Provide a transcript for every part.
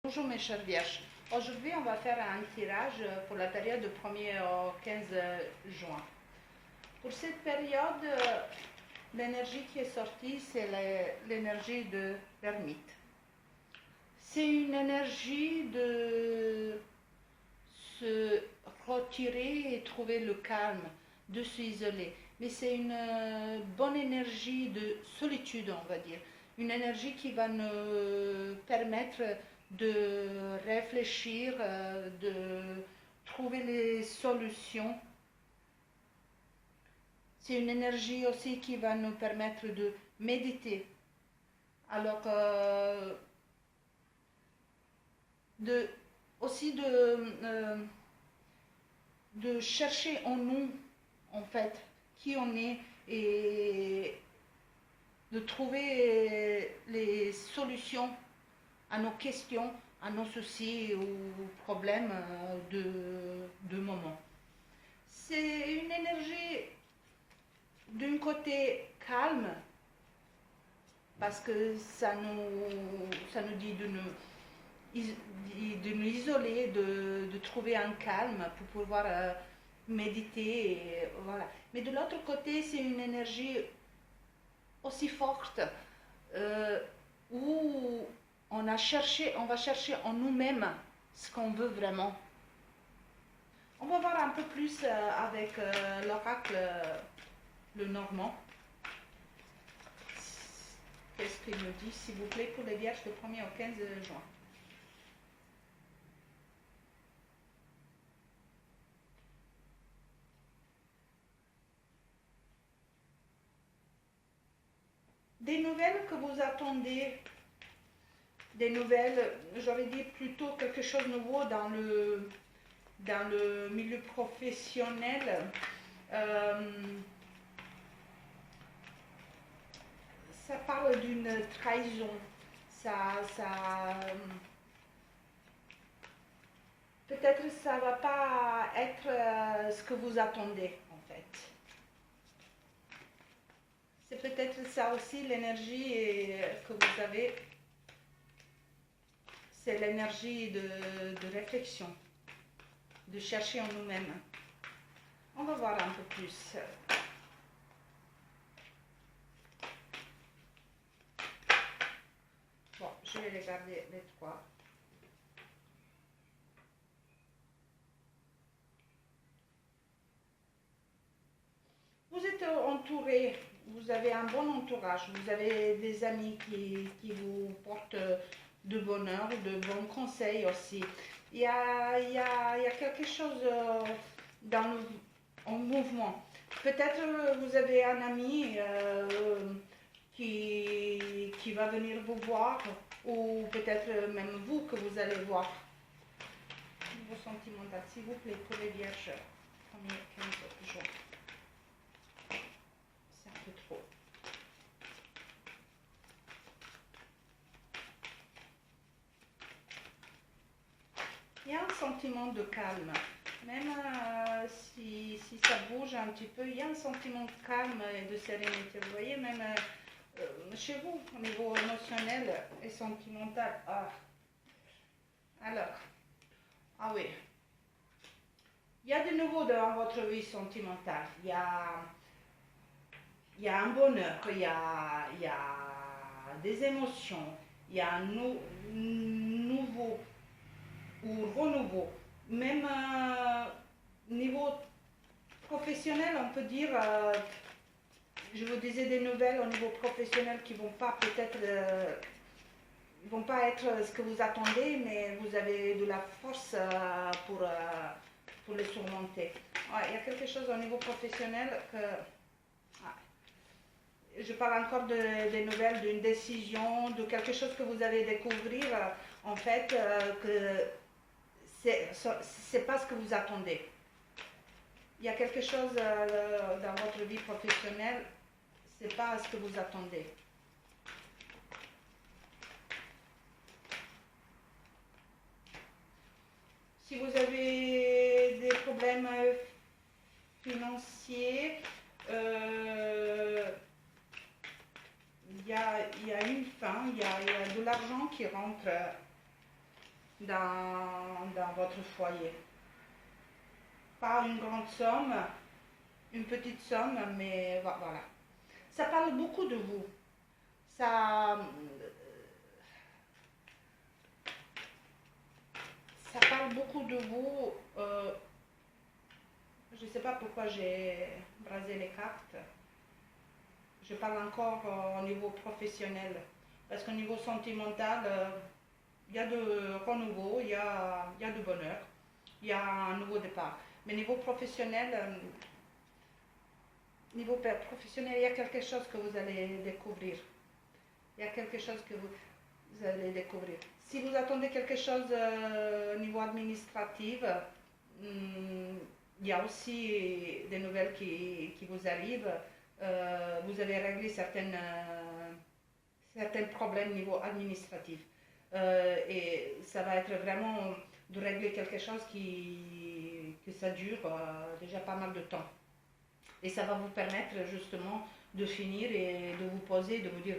Bonjour mes chers vierges, aujourd'hui on va faire un tirage pour la période du 1er au 15 juin. Pour cette période, l'énergie qui est sortie, c'est l'énergie de l'ermite. C'est une énergie de se retirer et trouver le calme, de s'isoler. Mais c'est une bonne énergie de solitude, on va dire. Une énergie qui va nous permettre de réfléchir, de trouver les solutions. C'est une énergie aussi qui va nous permettre de méditer. Alors, aussi de chercher en nous, en fait, qui on est et de trouver les solutions à nos questions, à nos soucis ou problèmes de moment. C'est une énergie d'un côté calme, parce que ça nous dit de nous isoler, de trouver un calme pour pouvoir méditer. Et voilà. Mais de l'autre côté, c'est une énergie aussi forte où on va chercher en nous-mêmes ce qu'on veut vraiment. On va voir un peu plus avec l'oracle le Normand. Qu'est-ce qu'il me dit, s'il vous plaît, pour les vierges du 1er au 15 juin. Des nouvelles que vous attendez, des nouvelles, j'aurais dit plutôt quelque chose de nouveau dans le milieu professionnel. Ça parle d'une trahison. Peut-être ça ne va pas être ce que vous attendez, en fait. C'est peut-être ça aussi l'énergie que vous avez. C'est l'énergie de réflexion, de chercher en nous-mêmes. On va voir un peu plus. Bon, je vais regarder les trois. Vous êtes entouré, vous avez un bon entourage, vous avez des amis qui vous portent de bonheur, de bons conseils aussi. Il y a quelque chose en mouvement. Peut-être vous avez un ami qui va venir vous voir, ou peut-être même vous que vous allez voir. Niveau sentimental, s'il vous plaît, pour les vierges, 1er 15 juin. C'est un peu trop. Il y a un sentiment de calme. Même si ça bouge un petit peu, il y a un sentiment de calme et de sérénité. Vous voyez, même chez vous, au niveau émotionnel et sentimental. Alors, oui. Il y a de nouveau dans votre vie sentimentale. Il y a un bonheur, il y a des émotions, il y a un nouveau ou renouveau. Même niveau professionnel, on peut dire, je vous disais des nouvelles au niveau professionnel qui vont pas peut-être, vont pas être ce que vous attendez, mais vous avez de la force pour les surmonter. Ouais, il y a quelque chose au niveau professionnel que... Je parle encore des nouvelles, d'une décision, de quelque chose que vous allez découvrir, en fait, que c'est pas ce que vous attendez. Il y a quelque chose dans votre vie professionnelle, c'est pas ce que vous attendez. Si vous avez des problèmes financiers, il y a une fin, il y a de l'argent qui rentre dans votre foyer. Pas une grande somme, une petite somme, mais voilà. Ça parle beaucoup de vous. Ça, ça parle beaucoup de vous. Je ne sais pas pourquoi j'ai brasé les cartes. Je parle encore au niveau professionnel. Parce qu'au niveau sentimental, il y a de renouveau, il y a de bonheur, il y a un nouveau départ. Mais niveau professionnel, il y a quelque chose que vous allez découvrir. Il y a quelque chose que vous allez découvrir. Si vous attendez quelque chose au niveau administratif, il y a aussi des nouvelles qui vous arrivent. Vous avez réglé certains problèmes au niveau administratif. Et ça va être vraiment de régler quelque chose que ça dure déjà pas mal de temps. Et ça va vous permettre justement de finir et de vous poser, de vous dire,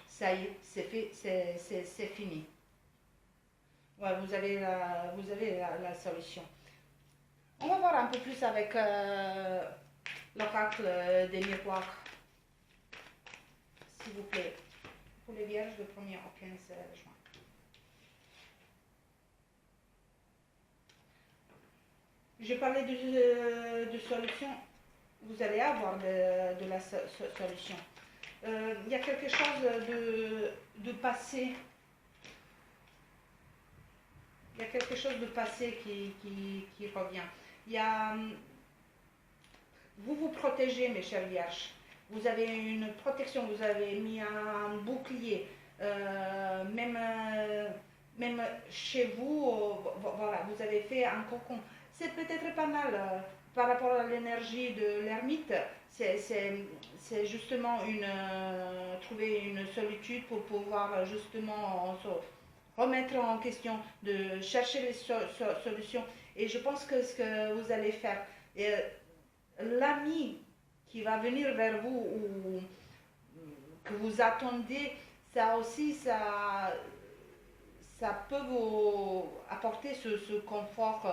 ça y est, c'est fait, c'est fini. Ouais, vous avez la solution. On va voir un peu plus avec l'oracle des miroirs, s'il vous plaît, pour les vierges de 1er au 15 juin. J'ai parlé de solution. Vous allez avoir de la solution. Il y a quelque chose de passé. Il y a quelque chose de passé qui revient. Il y a, vous vous protégez, mes chers vierges. Vous avez une protection, vous avez mis un bouclier. Même chez vous, voilà, vous avez fait un cocon. C'est peut-être pas mal par rapport à l'énergie de l'ermite. C'est justement trouver une solitude pour pouvoir justement se remettre en question, de chercher les solutions. Et je pense que ce que vous allez faire, l'ami qui va venir vers vous ou que vous attendez, ça aussi, ça peut vous apporter ce confort,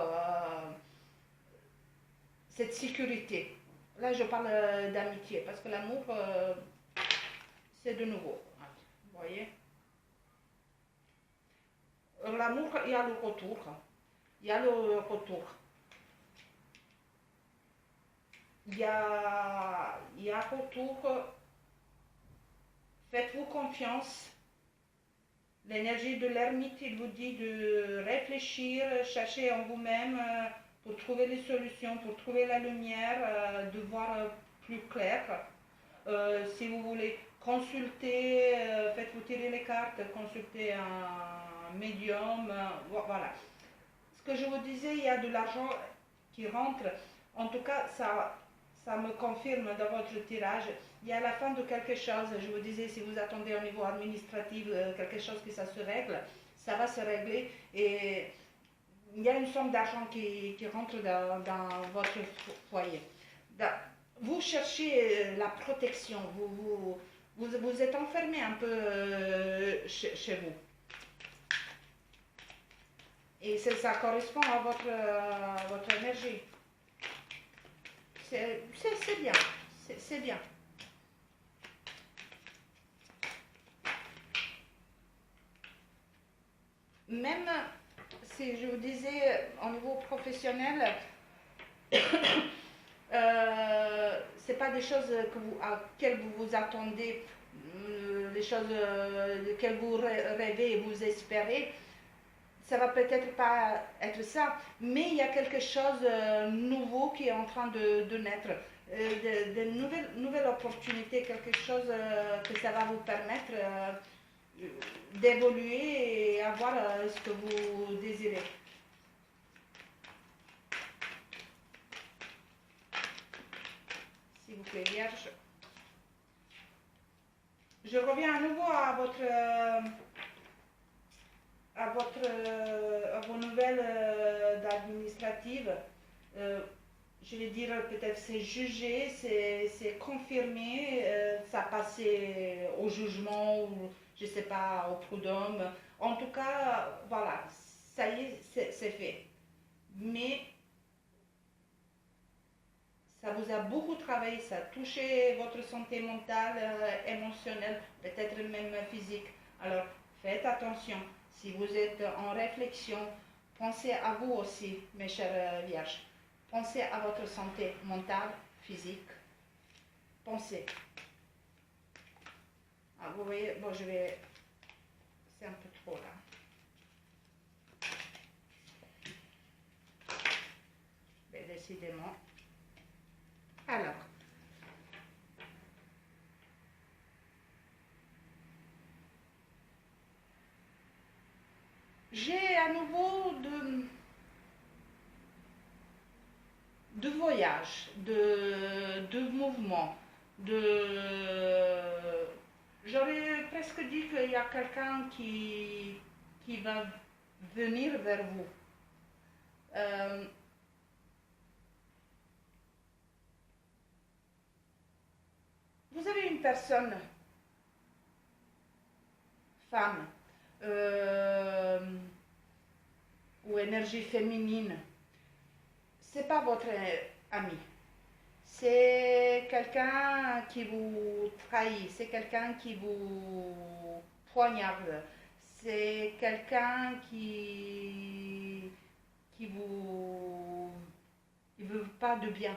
cette sécurité. Là, je parle d'amitié, parce que l'amour, c'est de nouveau. Vous voyez? L'amour, il y a le retour. Il y a le retour. Il y a retour. Faites-vous confiance. L'énergie de l'ermite, il vous dit de réfléchir, chercher en vous-même pour trouver les solutions, pour trouver la lumière, de voir plus clair. Si vous voulez consulter, faites-vous tirer les cartes, consulter un médium, voilà. Ce que je vous disais, il y a de l'argent qui rentre. En tout cas, ça me confirme dans votre tirage. Il y a la fin de quelque chose. Je vous disais, si vous attendez au niveau administratif quelque chose que ça se règle, ça va se régler. Et il y a une somme d'argent qui rentre dans votre foyer. Vous cherchez la protection. Vous êtes enfermé un peu chez vous. Et ça correspond à votre énergie. C'est bien. C'est bien. Même si je vous disais au niveau professionnel, c'est pas des choses auxquelles vous vous attendez, les choses auxquelles vous rêvez et vous espérez. Ça va peut-être pas être ça, mais il y a quelque chose de nouveau qui est en train de naître, de nouvelles opportunités, quelque chose que ça va vous permettre d'évoluer et avoir ce que vous désirez. S'il vous plaît, Vierge. Je reviens à nouveau à vos nouvelles administratives. Je vais dire peut-être c'est jugé, c'est confirmé, ça passé au jugement ou je sais pas au prud'homme. En tout cas, voilà, ça y est, c'est fait. Mais ça vous a beaucoup travaillé, ça a touché votre santé mentale, émotionnelle, peut-être même physique. Alors, faites attention. Si vous êtes en réflexion, pensez à vous aussi, mes chères vierges. Pensez à votre santé mentale, physique. Pensez. Ah, vous voyez, bon, je vais... C'est un peu trop là. Mais décidément. Alors. J'ai à nouveau de voyage, de mouvement, J'aurais presque dit qu'il y a quelqu'un qui va venir vers vous. Vous avez une personne, femme, ou énergie féminine, c'est pas votre ami. C'est quelqu'un qui vous trahit, c'est quelqu'un qui vous poignarde, c'est quelqu'un qui veut pas de bien.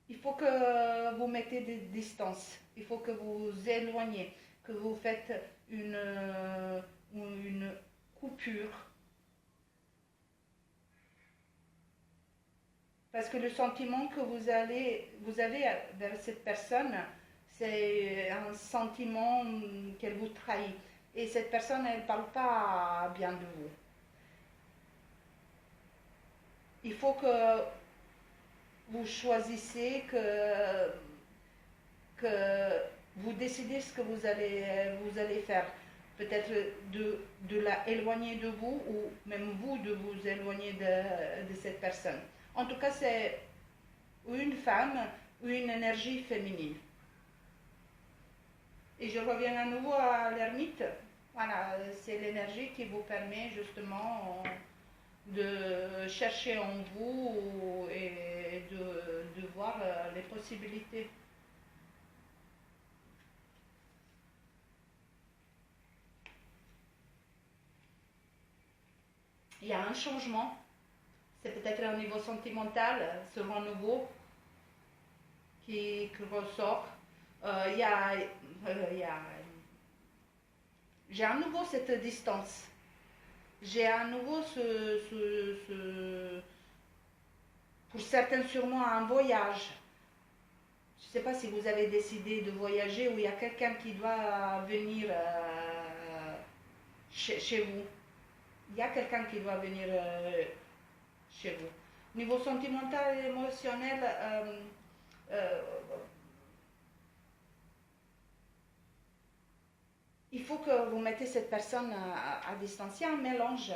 Il faut que vous mettez des distances, il faut que vous vous éloignez, que vous faites une coupure. Parce que le sentiment que vous avez vers cette personne, c'est un sentiment qu'elle vous trahit. Et cette personne, elle ne parle pas bien de vous. Il faut que vous choisissez, que vous décidez ce que vous allez faire. Peut-être de la éloigner de vous ou même vous de vous éloigner de cette personne. En tout cas, c'est une femme ou une énergie féminine. Et je reviens à nouveau à l'ermite. Voilà, c'est l'énergie qui vous permet justement de chercher en vous et de voir les possibilités. Il y a un changement, c'est peut-être au niveau sentimental, ce renouveau qui ressort. J'ai à nouveau cette distance. J'ai à nouveau pour certains sûrement un voyage. Je ne sais pas si vous avez décidé de voyager ou il y a quelqu'un qui doit venir chez vous. Il y a quelqu'un qui doit venir chez vous. Niveau sentimental et émotionnel, il faut que vous mettez cette personne à distance. Il y a un mélange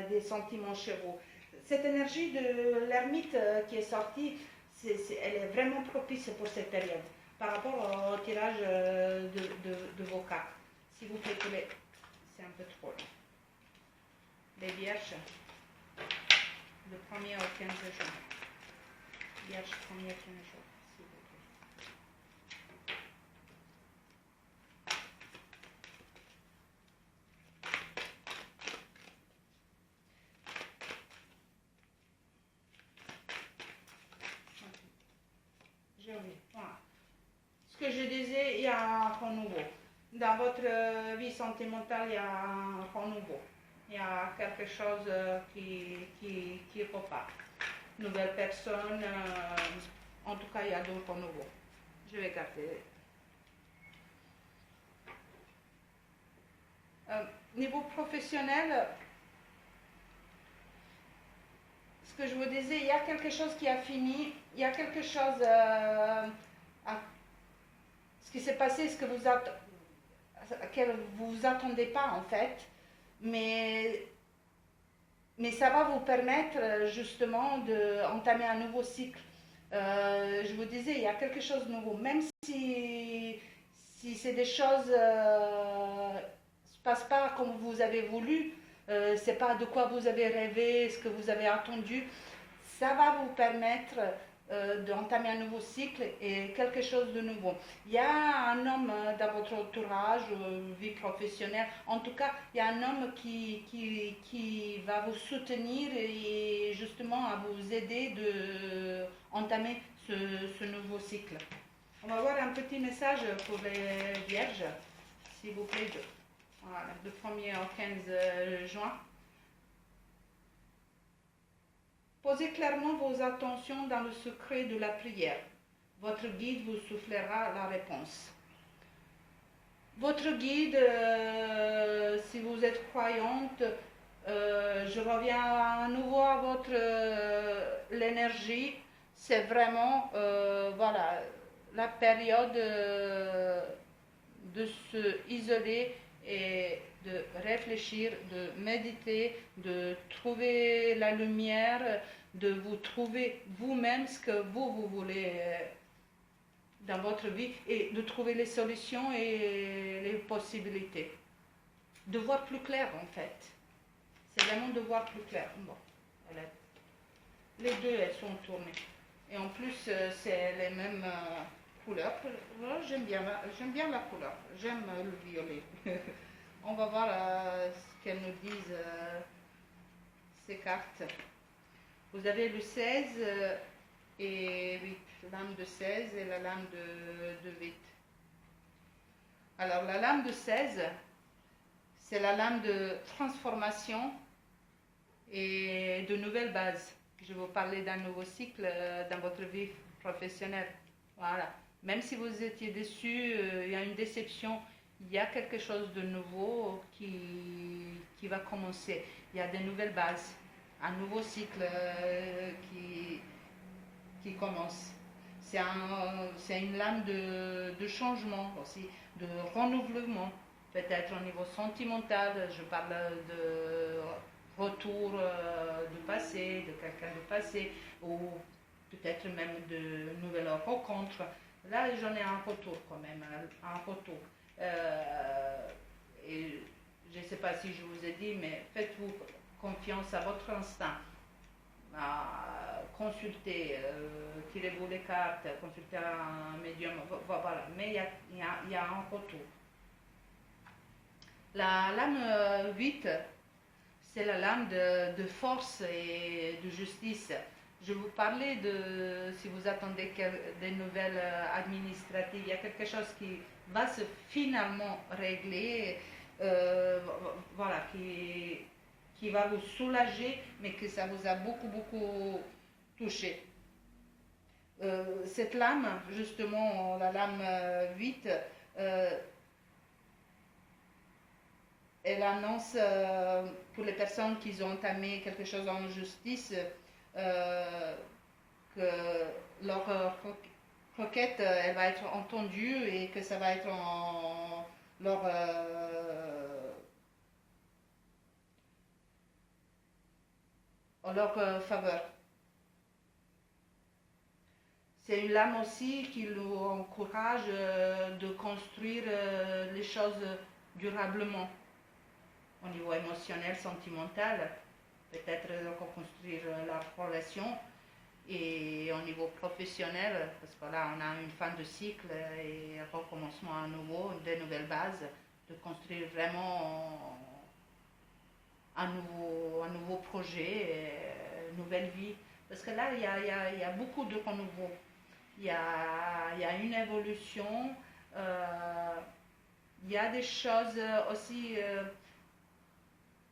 des sentiments chez vous. Cette énergie de l'ermite qui est sortie, elle est vraiment propice pour cette période. Par rapport au tirage de vos cartes. S'il vous plaît, c'est un peu trop long. Les vierges, le 1er au 15 juin. Vierge, 1er au 15 juin, s'il vous plaît. J'ai oublié. Voilà. Ce que je disais, il y a un renouveau. Dans votre vie sentimentale, il y a un renouveau. Il y a quelque chose qui repart. Nouvelle personne, en tout cas, il y a d'autres renouveaux. Je vais garder. Niveau professionnel, ce que je vous disais, il y a quelque chose qui a fini, il y a quelque chose, ce qui s'est passé, ce que vous attendez pas en fait, mais ça va vous permettre justement d'entamer un nouveau cycle. Je vous disais, il y a quelque chose de nouveau. Même si c'est des choses se passent pas comme vous avez voulu, c'est pas de quoi vous avez rêvé, ce que vous avez attendu, ça va vous permettre d'entamer un nouveau cycle et quelque chose de nouveau. Il y a un homme dans votre entourage, vie professionnelle, en tout cas, il y a un homme qui va vous soutenir et justement à vous aider de entamer ce nouveau cycle. On va voir un petit message pour les vierges, s'il vous plaît, voilà, de 1er au 15 juin. Posez clairement vos attentions dans le secret de la prière. Votre guide vous soufflera la réponse. Votre guide, si vous êtes croyante, je reviens à nouveau à votre l'énergie. C'est vraiment voilà la période de se isoler et de réfléchir, de méditer, de trouver la lumière, de vous trouver vous-même ce que vous voulez dans votre vie et de trouver les solutions et les possibilités. De voir plus clair en fait. C'est vraiment de voir plus clair. Bon, les deux elles sont tournées. Et en plus c'est les mêmes couleurs. J'aime bien la couleur. J'aime le violet. On va voir ce qu'elles nous disent, ces cartes. Vous avez le 16 et 8, lame de 16 et la lame de 8. Alors la lame de 16, c'est la lame de transformation et de nouvelles bases. Je vais vous parler d'un nouveau cycle dans votre vie professionnelle. Voilà. Même si vous étiez déçu, il y a une déception, il y a quelque chose de nouveau qui va commencer. Il y a des nouvelles bases, un nouveau cycle qui commence. C'est une lame de changement aussi, de renouvellement, peut-être au niveau sentimental. Je parle de retour du passé, de quelqu'un du passé, ou peut-être même de nouvelles rencontres. Là, j'en ai un retour quand même, un retour. Et je ne sais pas si je vous ai dit, mais faites-vous confiance à votre instinct. Consultez, tirez-vous les cartes, consultez un médium, voilà. Mais il y a un retour. La lame 8, c'est la lame de force et de justice. Je vous parlais de, si vous attendez des nouvelles administratives, il y a quelque chose qui va se finalement régler, voilà, qui va vous soulager, mais que ça vous a beaucoup touché. Cette lame, justement, la lame 8, elle annonce pour les personnes qui ont entamé quelque chose en justice que leur requête elle va être entendue et que ça va être en leur faveur. C'est une lame aussi qui nous encourage de construire les choses durablement au niveau émotionnel, sentimental, peut-être reconstruire la relation et au niveau professionnel, parce que là on a une fin de cycle et un recommencement à nouveau, de nouvelles bases, de construire vraiment un nouveau projet, une nouvelle vie. Parce que là, il y a beaucoup de renouveau. Il y a une évolution. Il y a des choses aussi.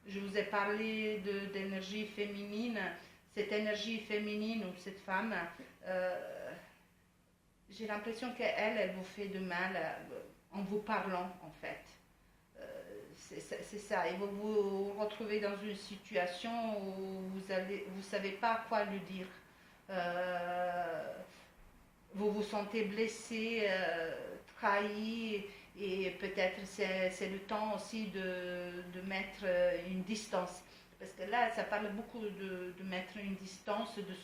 Je vous ai parlé d'énergie féminine. Cette énergie féminine ou cette femme, j'ai l'impression elle vous fait de mal en vous parlant, en fait. C'est ça, et vous vous retrouvez dans une situation où vous savez pas quoi lui dire. Vous vous sentez blessé, trahi, et peut-être c'est le temps aussi de mettre une distance. Parce que là, ça parle beaucoup de mettre une distance, de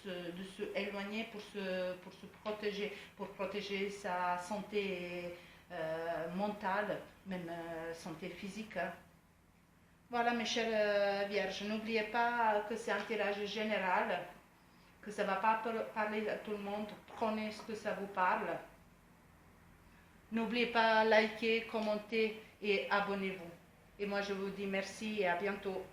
se éloigner pour se protéger, pour protéger sa santé mentale, même santé physique. Hein. Voilà, mes chères vierges, n'oubliez pas que c'est un tirage général, que ça ne va pas parler à tout le monde. Prenez ce que ça vous parle. N'oubliez pas liker, commenter et abonnez-vous. Et moi, je vous dis merci et à bientôt.